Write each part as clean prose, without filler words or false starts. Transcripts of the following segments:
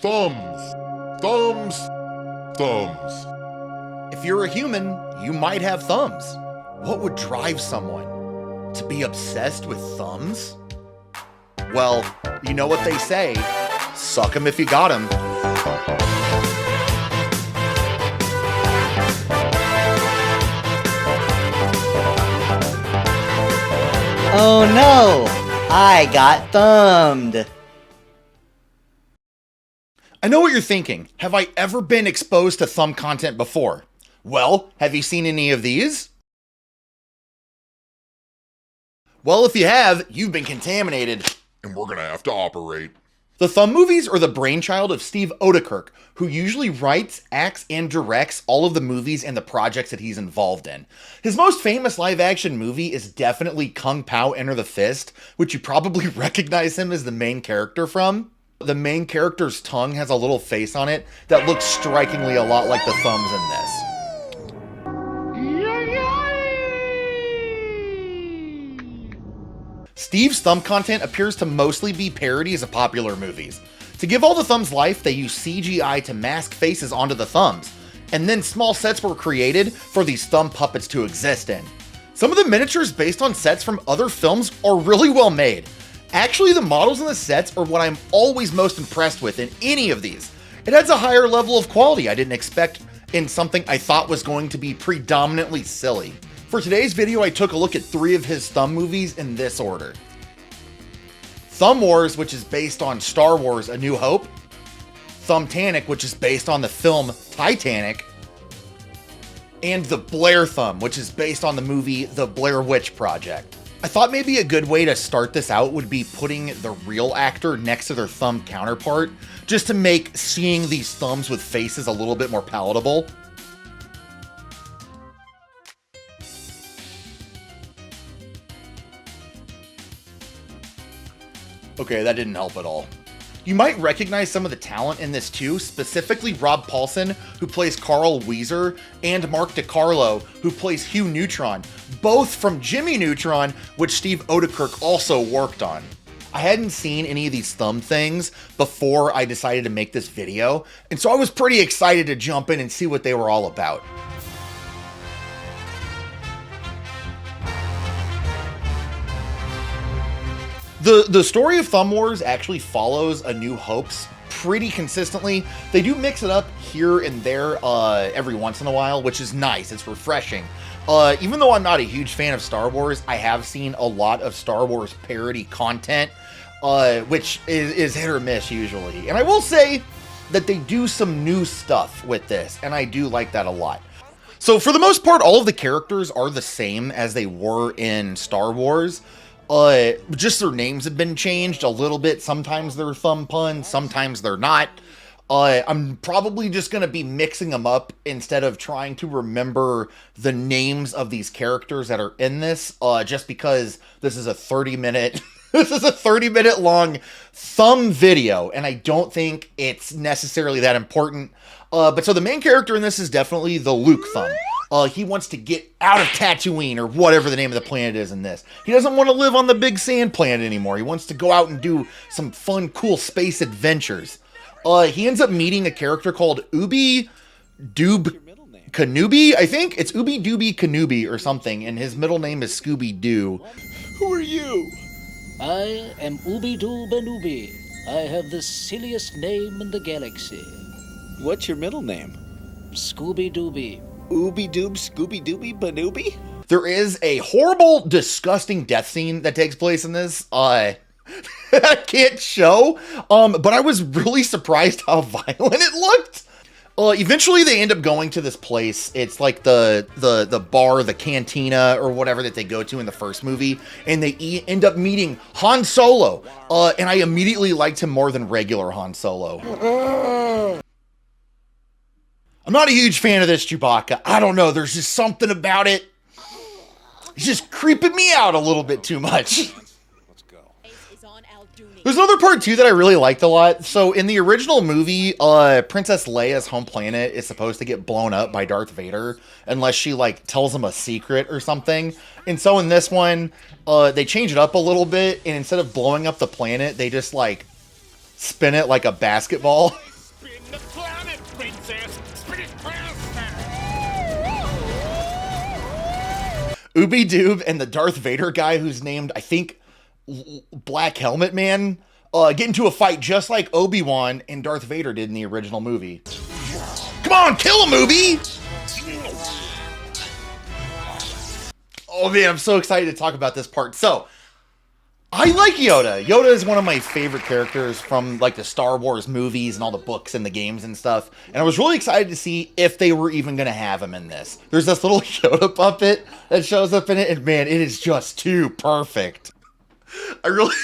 Thumbs. Thumbs. Thumbs. If you're a human, you might have thumbs. What would drive someone to be obsessed with thumbs? Well, you know what they say, suck 'em if you got 'em. Oh no, I got thumbed. I know what you're thinking. Have I ever been exposed to thumb content before? Well, have you seen any of these? Well, if you have, you've been contaminated. And we're gonna have to operate. The Thumb movies are the brainchild of Steve Oedekerk, who usually writes, acts, and directs all of the movies and the projects that he's involved in. His most famous live-action movie is definitely Kung Pao Enter the Fist, which you probably recognize him as the main character from. The main character's tongue has a little face on it that looks strikingly a lot like the thumbs in this. Steve's thumb content appears to mostly be parodies of popular movies. To give all the thumbs life, they use CGI to mask faces onto the thumbs, and then small sets were created for these thumb puppets to exist in. Some of the miniatures based on sets from other films are really well made. Actually, the models in the sets are what I'm always most impressed with in any of these. It adds a higher level of quality I didn't expect in something I thought was going to be predominantly silly. For today's video, I took a look at 3 of his Thumb movies in this order. Thumb Wars, which is based on Star Wars: A New Hope. Thumbtack, which is based on the film Titanic. And the Blair Thumb, which is based on the movie The Blair Witch Project. I thought maybe a good way to start this out would be putting the real actor next to their thumb counterpart, just to make seeing these thumbs with faces a little bit more palatable. Okay, that didn't help at all. You might recognize some of the talent in this too, specifically Rob Paulsen, who plays Carl Wheezer, and Mark DiCarlo, who plays Hugh Neutron, both from Jimmy Neutron, which Steve Oedekerk also worked on. I hadn't seen any of these thumb things before I decided to make this video, and so I was pretty excited to jump in and see what they were all about. The story of Thumb Wars actually follows A New Hope's pretty consistently. They do mix it up here and there every once in a while, which is nice. It's refreshing. Even though I'm not a huge fan of Star Wars, I have seen a lot of Star Wars parody content, which is hit or miss usually. And I will say that they do some new stuff with this, and I do like that a lot. So for the most part, all of the characters are the same as they were in Star Wars. Just their names have been changed a little bit. Sometimes they're thumb puns, sometimes they're not. I'm probably just going to be mixing them up instead of trying to remember the names of these characters that are in this, just because this is a 30-minute this is a 30-minute long thumb video, and I don't think it's necessarily that important. But so the main character in this is definitely the Luke Thumb. He wants to get out of Tatooine, or whatever the name of the planet is in this. He doesn't want to live on the big sand planet anymore. He wants to go out and do some fun, cool space adventures. He ends up meeting a character called Ubi Doob Kenobi, I think? It's Ubi Dooby Kenobi or something, and his middle name is Scooby-Doo. Who are you? I am Ooby-Doo Banooby. I have the silliest name in the galaxy. What's your middle name? Scooby-Dooby. Ooby-Doob Scooby-Dooby Banooby? There is a horrible, disgusting death scene that takes place in this. I can't show, but I was really surprised how violent it looked. Eventually they end up going to this place. It's like the bar, the cantina, or whatever that they go to in the first movie, and they end up meeting Han Solo, and I immediately liked him more than regular Han Solo. I'm not a huge fan of this Chewbacca. I don't know, there's just something about it. It's just creeping me out a little bit too much. There's another part too that I really liked a lot. So in the original movie, Princess Leia's home planet is supposed to get blown up by Darth Vader unless she like tells him a secret or something. And so in this one, they change it up a little bit, and instead of blowing up the planet, they just like spin it like a basketball. Ooby Doob and the Darth Vader guy who's named, I think, Black Helmet Man, get into a fight just like Obi-Wan and Darth Vader did in the original movie. Come on, kill him, Ooby! Oh man, I'm so excited to talk about this part. So, I like Yoda. Yoda is one of my favorite characters from like the Star Wars movies and all the books and the games and stuff. And I was really excited to see if they were even going to have him in this. There's this little Yoda puppet that shows up in it, and man, it is just too perfect. I really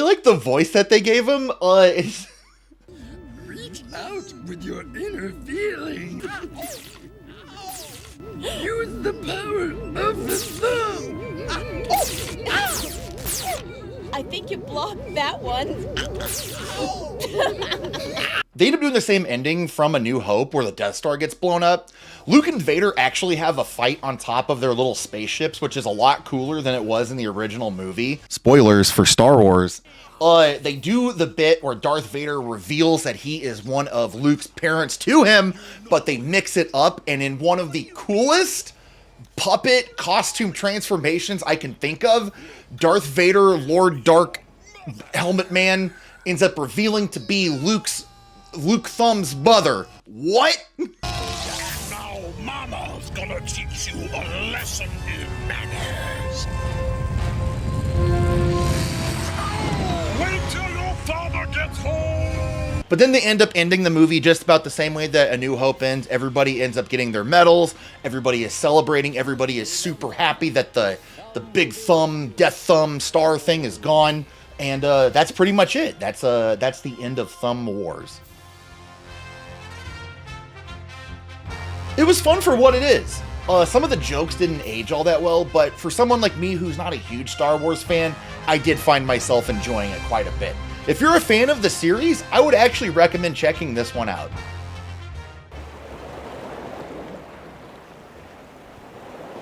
like the voice that they gave him. Reach out with your inner feeling. Use the power of the thumb. I think you blocked that one. They end up doing the same ending from A New Hope where the Death Star gets blown up. Luke and Vader actually have a fight on top of their little spaceships, which is a lot cooler than it was in the original movie. Spoilers for Star Wars. They do the bit where Darth Vader reveals that he is one of Luke's parents to him, but they mix it up, and in one of the coolest puppet costume transformations I can think of, Darth Vader, Lord Dark Helmet Man, ends up revealing to be Luke Thumb's mother. What? Now Mama's gonna teach you a lesson in manners. Wait till your father gets home. But then they end up ending the movie just about the same way that A New Hope ends. Everybody ends up getting their medals. Everybody is celebrating. Everybody is super happy that the big thumb, death thumb star thing is gone. And that's pretty much it. That's the end of Thumb Wars. It was fun for what it is. Some of the jokes didn't age all that well, but for someone like me who's not a huge Star Wars fan, I did find myself enjoying it quite a bit. If you're a fan of the series, I would actually recommend checking this one out.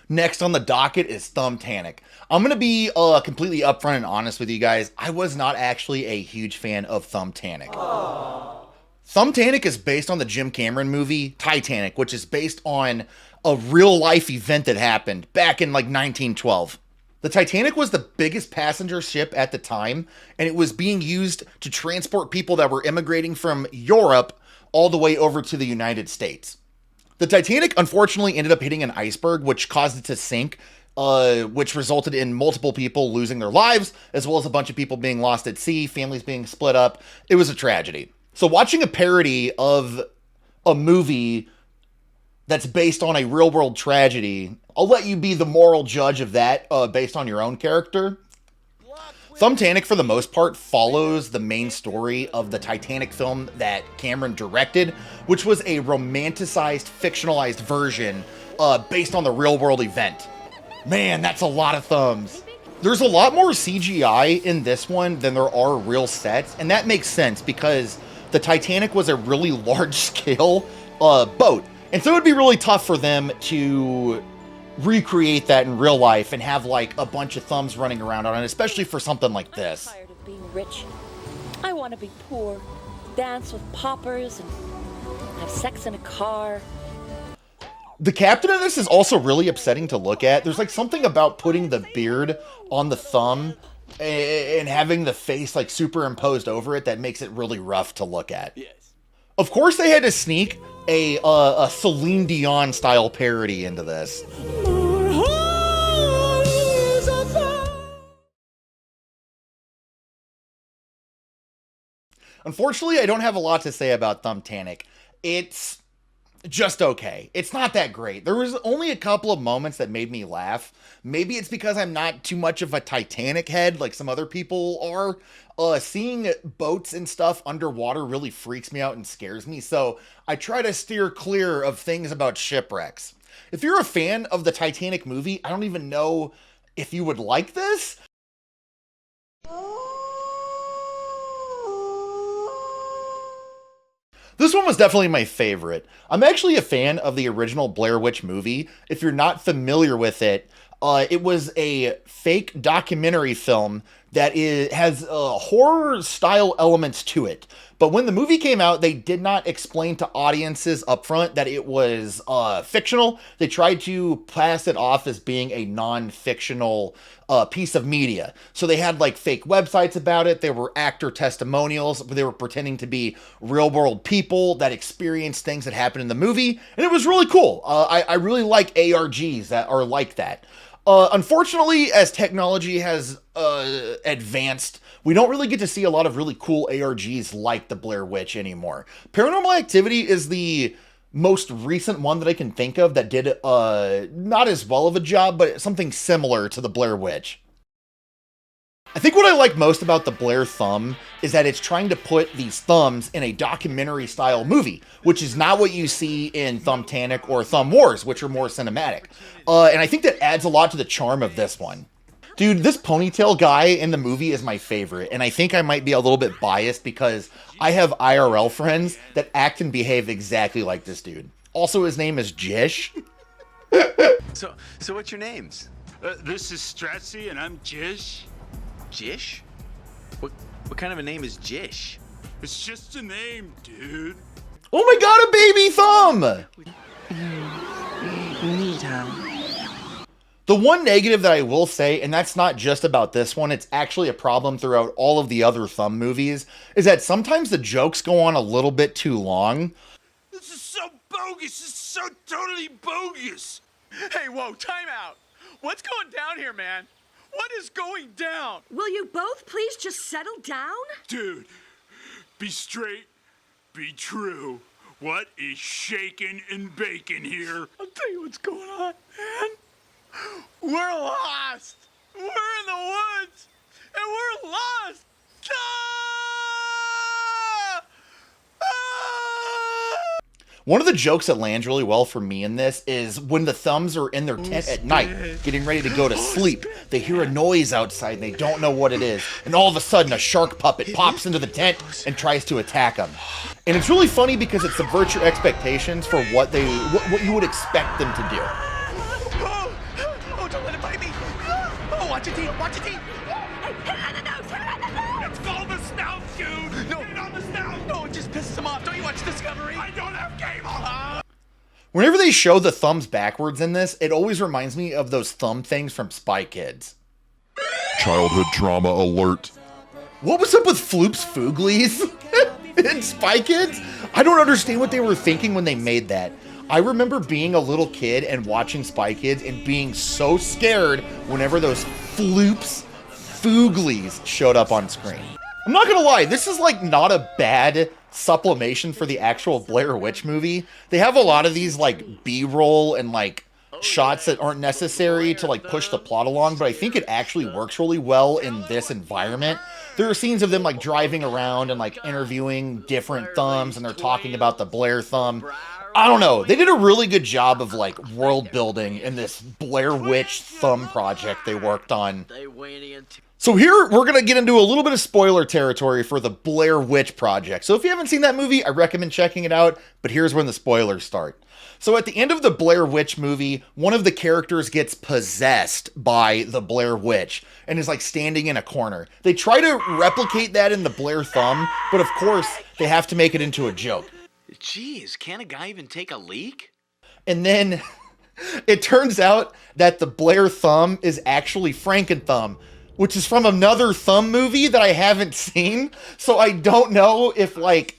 Next on the docket is Thumbtack. I'm going to be completely upfront and honest with you guys. I was not actually a huge fan of Thumbtack. Thumbtack is based on the Jim Cameron movie Titanic, which is based on a real-life event that happened back in like 1912. The Titanic was the biggest passenger ship at the time, and it was being used to transport people that were immigrating from Europe all the way over to the United States. The Titanic unfortunately ended up hitting an iceberg, which caused it to sink, which resulted in multiple people losing their lives, as well as a bunch of people being lost at sea, families being split up. It was a tragedy. So watching a parody of a movie that's based on a real-world tragedy, I'll let you be the moral judge of that based on your own character. Thumbtack, for the most part, follows the main story of the Titanic film that Cameron directed, which was a romanticized, fictionalized version based on the real-world event. Man, that's a lot of thumbs. There's a lot more CGI in this one than there are real sets, and that makes sense because the Titanic was a really large-scale boat. And so it would be really tough for them to recreate that in real life and have like a bunch of thumbs running around on it, especially for something like this. I'm tired of being rich. I want to be poor, dance with poppers, and have sex in a car. The captain of this is also really upsetting to look at. There's like something about putting the beard on the thumb and having the face like superimposed over it that makes it really rough to look at. Yes. Of course they had to sneak a Celine Dion style parody into this. Unfortunately, I don't have a lot to say about Thumbtack. It's just okay. It's not that great. There was only a couple of moments that made me laugh. Maybe it's because I'm not too much of a Titanic head like some other people are. Seeing boats and stuff underwater really freaks me out and scares me, so I try to steer clear of things about shipwrecks. If you're a fan of the Titanic movie, I don't even know if you would like this. This one was definitely my favorite. I'm actually a fan of the original Blair Witch movie. If you're not familiar with it, it was a fake documentary film that has horror-style elements to it. But when the movie came out, they did not explain to audiences up front that it was fictional. They tried to pass it off as being a non-fictional piece of media. So they had like fake websites about it. There were actor testimonials. They were pretending to be real world people that experienced things that happened in the movie. And it was really cool. I really like ARGs that are like that. Unfortunately, as technology has advanced, we don't really get to see a lot of really cool ARGs like the Blair Witch anymore. Paranormal Activity is the most recent one that I can think of that did not as well of a job, but something similar to the Blair Witch. I think what I like most about the Blair Thumb is that it's trying to put these thumbs in a documentary style movie, which is not what you see in Thumbtack or Thumb Wars, which are more cinematic. And I think that adds a lot to the charm of this one. Dude, this ponytail guy in the movie is my favorite, and I think I might be a little bit biased because I have IRL friends that act and behave exactly like this dude. Also, his name is Jish. So what's your names? This is Stratzy, and I'm Jish. Jish? What kind of a name is Jish? It's just a name, dude. Oh my god, a baby thumb! Neutron. The one negative that I will say, and that's not just about this one, it's actually a problem throughout all of the other Thumb movies, is that sometimes the jokes go on a little bit too long. This is so bogus. This is so totally bogus. Hey, whoa, time out. What's going down here, man? What is going down? Will you both please just settle down? Dude, be straight, be true. What is shaking and baking here? I'll tell you what's going on, man. We're lost. We're in the woods, and we're lost. Ah! Ah! One of the jokes that lands really well for me in this is when the Thumbs are in their tent at night, getting ready to go to sleep. They hear a noise outside and they don't know what it is. And all of a sudden, a shark puppet pops into the tent and tries to attack them. And it's really funny because it subverts your expectations for what you would expect them to do. Oh, don't let it bite me. Oh, watch your teeth, watch your teeth. Hey, hit it on the nose, hit it on the nose! It's called the snout, dude. No. Get it on the snout. No, it just pisses him off. Don't you watch Discovery? I don't have cable. Whenever they show the thumbs backwards in this, it always reminds me of those thumb things from Spy Kids. Childhood trauma alert. What was up with Floop's Fooglies in Spy Kids? I don't understand what they were thinking when they made that. I remember being a little kid and watching Spy Kids and being so scared whenever those Floop's Fooglies showed up on screen. I'm not gonna lie, this is like not a bad supplementation for the actual Blair Witch movie. They have a lot of these like B-roll and like shots that aren't necessary to like push the plot along, but I think it actually works really well in this environment. There are scenes of them like driving around and like interviewing different thumbs, and they're talking about the Blair thumb. I don't know. They did a really good job of like world building in this Blair Witch thumb project they worked on. So here we're going to get into a little bit of spoiler territory for the Blair Witch Project. So if you haven't seen that movie, I recommend checking it out, but here's when the spoilers start. So at the end of the Blair Witch movie, one of the characters gets possessed by the Blair Witch and is like standing in a corner. They try to replicate that in the Blair Thumb, but of course they have to make it into a joke. Jeez, can't a guy even take a leak? And then it turns out that the Blair Thumb is actually Frankenthumb, which is from another Thumb movie that I haven't seen. So I don't know if like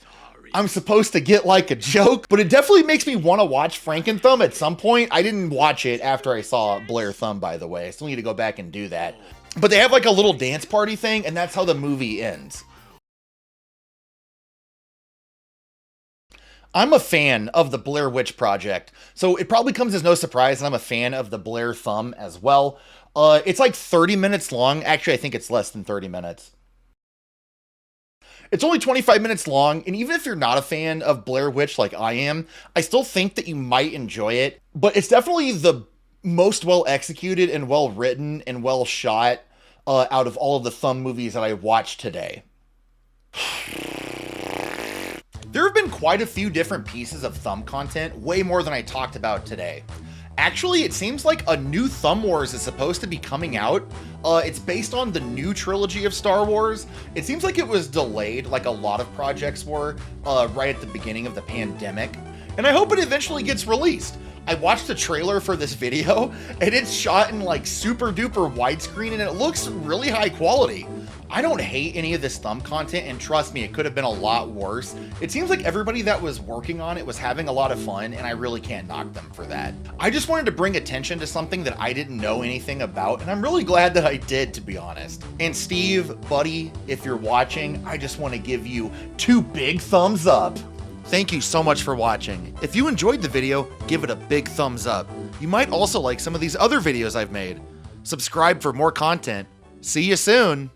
I'm supposed to get like a joke, but it definitely makes me want to watch Frankenthumb at some point. I didn't watch it after I saw Blair Thumb, by the way. I still need to go back and do that. But they have like a little dance party thing, and that's how the movie ends. I'm a fan of the Blair Witch Project, so it probably comes as no surprise that I'm a fan of the Blair Thumb as well. It's like 30 minutes long. Actually, I think it's less than 30 minutes. It's only 25 minutes long, and even if you're not a fan of Blair Witch like I am, I still think that you might enjoy it. But it's definitely the most well executed and well written and well shot out of all of the Thumb movies that I watched today. There have been quite a few different pieces of Thumb content, way more than I talked about today. Actually, it seems like a new Thumb Wars is supposed to be coming out. It's based on the new trilogy of Star Wars. It seems like it was delayed, like a lot of projects were, right at the beginning of the pandemic. And I hope it eventually gets released. I watched the trailer for this video, and it's shot in like super duper widescreen, and it looks really high quality. I don't hate any of this Thumb content, and trust me, it could have been a lot worse. It seems like everybody that was working on it was having a lot of fun, and I really can't knock them for that. I just wanted to bring attention to something that I didn't know anything about, and I'm really glad that I did, to be honest. And Steve, buddy, if you're watching, I just want to give you 2 big thumbs up. Thank you so much for watching. If you enjoyed the video, give it a big thumbs up. You might also like some of these other videos I've made. Subscribe for more content. See you soon.